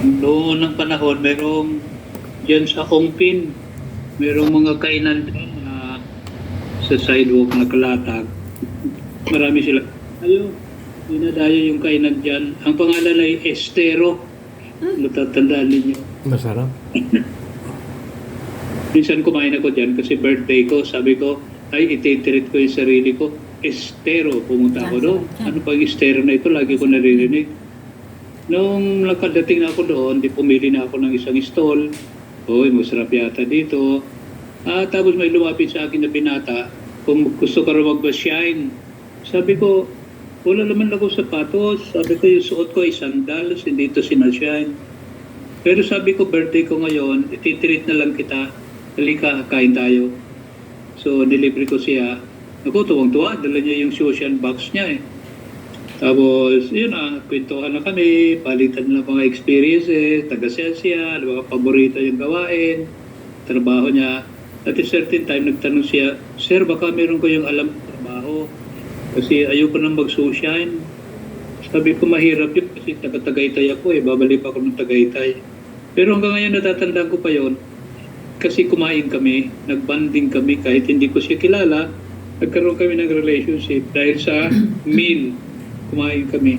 Noon ng panahon, merong diyan sa Ongpin, merong mga kainan dyan na sa sidewalk na kalatag. Marami sila. Ayo, dinadayo yung kainan dyan. Ang pangalan ay Estero. Natatandaan ninyo. Masarap. Minsan kumain ako dyan kasi birthday ko. Sabi ko, ay ititreat ko yung sarili ko. Estero, pumunta ako doon. Ano pang Estero na ito? Lagi ko naririnig. Nung nakadating na ako doon, di pumili na ako ng isang stall. Oy, masarap yata dito. Tapos may lumapit sa akin na binata, kung gusto ka raw mag-shine. Sabi ko, wala naman ako sapatos. Sabi ko, yung suot ko ay sandals, hindi ito sinashine. Pero sabi ko, birthday ko ngayon, ititreat na lang kita. Halika, kain tayo. So, nilibre ko siya. Ako, tuwang-tuwa. Dala niya yung social box niya eh. Tapos, yun kwentuhan na kami, palitan na mga experiences, taga-sell siya, mga paborito yung gawain, trabaho niya. At a certain time, nagtanong siya, Sir, baka meron ko yung alam ng trabaho. Kasi ayoko nang mag-shine. Sabi ko, mahirap yun kasi taga-Tagaytay ako eh, babalik ako ng Tagaytay. Pero hanggang ngayon natatandaan ko pa yon kasi kumain kami, nagbanding kami kahit hindi ko siya kilala, nagkaroon kami ng relationship dahil sa meal. Kumain kami.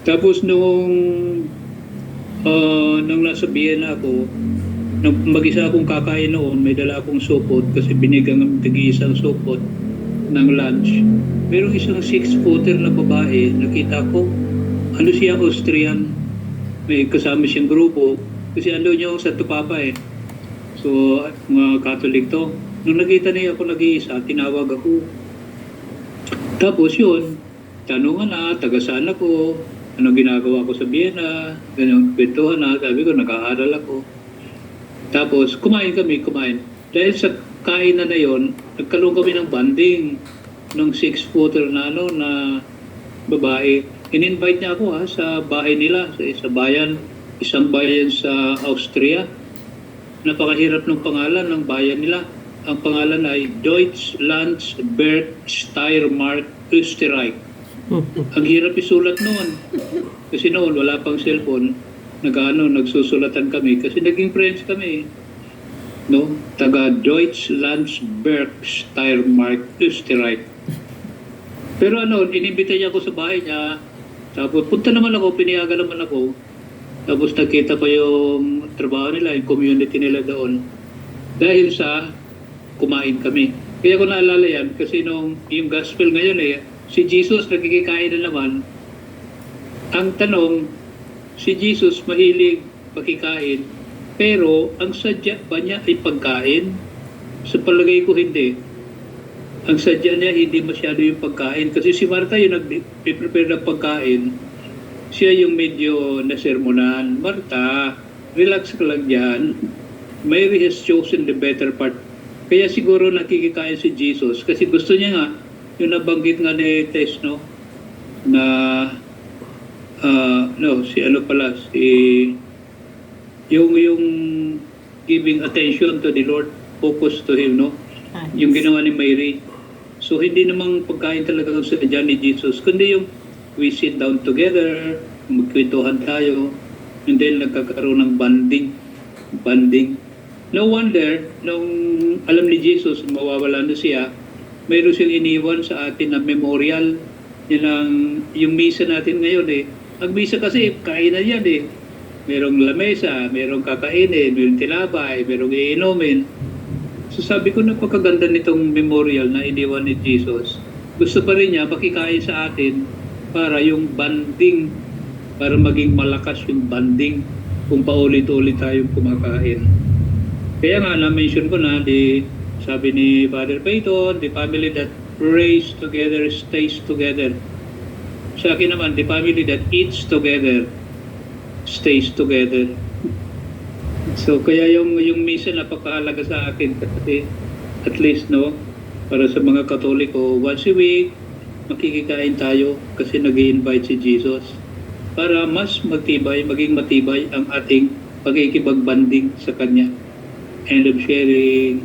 Tapos nung nasa Vienna ako, nung mag-isa akong kakain noon, may dala akong supot kasi binigang ang tigi-isang supot ng lunch. Merong isang 6-footer na babae, nakita ko, ano siya, Austrian, may kasama siyang grupo, kasi ando niya sa Tupapa eh. So, mga Catholic to. Nung nakita niya ako nag-iisa, tinawag ako. Tapos yun, tanungan na, taga saan ako, ano ginagawa ko sa Vienna, ganyan, kwentuhan na, sabi ko, nag-aaral ako. Tapos, kumain. Dahil sa kainan na yon, nagkaroon kami ng banding ng 6-footer na, na babae. In-invite niya ako sa bahay nila, sa isang bayan sa Austria. Napakahirap ng pangalan ng bayan nila. Ang pangalan ay Deutschlandsberg Steiermark Österreich. Ang hirap isulat noon. Kasi noon, wala pang cellphone. Nagsusulatan kami kasi naging friends kami. No? Taga Deutschlandsberg Steiermark Österreich. Pero inimbita niya ako sa bahay niya. Tapos punta naman ako, piniyagan naman ako. Tapos nakita ko yung trabaho nila, yung community nila doon. Dahil sa kumain kami. Kaya ko naalala yan kasi yung gospel ngayon si Jesus nagkikain na naman. Ang tanong, si Jesus mahilig makikain, pero ang sadya ba niya ay pagkain? Sa palagay ko hindi. Ang sadya niya hindi masyado yung pagkain. Kasi si Martha yung nag-prepare ng pagkain, siya yung medyo nasermonan. Martha, relax ka lang dyan. Mary has chosen the better part. Kaya siguro nakikikain si Jesus kasi gusto niya nga, yung nabanggit nga ni Tess, no? Na, yung giving attention to the Lord, focus to Him, no? Yung ginawa ni Mary. So, hindi namang pagkain talaga sa dyan ni Jesus, kundi yung we sit down together, magkwentuhan tayo, and then nagkakaroon ng banding. No wonder, nung alam ni Jesus, mawawala na siya, mayroon siyang iniwan sa atin na memorial. Yung misa natin ngayon Ang misa kasi, kainan yan Merong lamesa, merong kakainin, merong tinapay, merong iinumin. So sabi ko, napakaganda nitong memorial na iniwan ni Jesus. Gusto pa rin niya makikain sa atin para yung banding, para maging malakas yung banding kung paulit-ulit tayong kumakain. Kaya nga, na-mention ko na, sabi ni Father Peyton, the family that prays together stays together. Sa akin naman, the family that eats together stays together. So, kaya yung misa napakahalaga sa akin kasi at least, para sa mga Katoliko, once a week, makikikain tayo kasi nag-i-invite si Jesus para mas maging matibay ang ating pagkikipagbanding sa Kanya. End of sharing.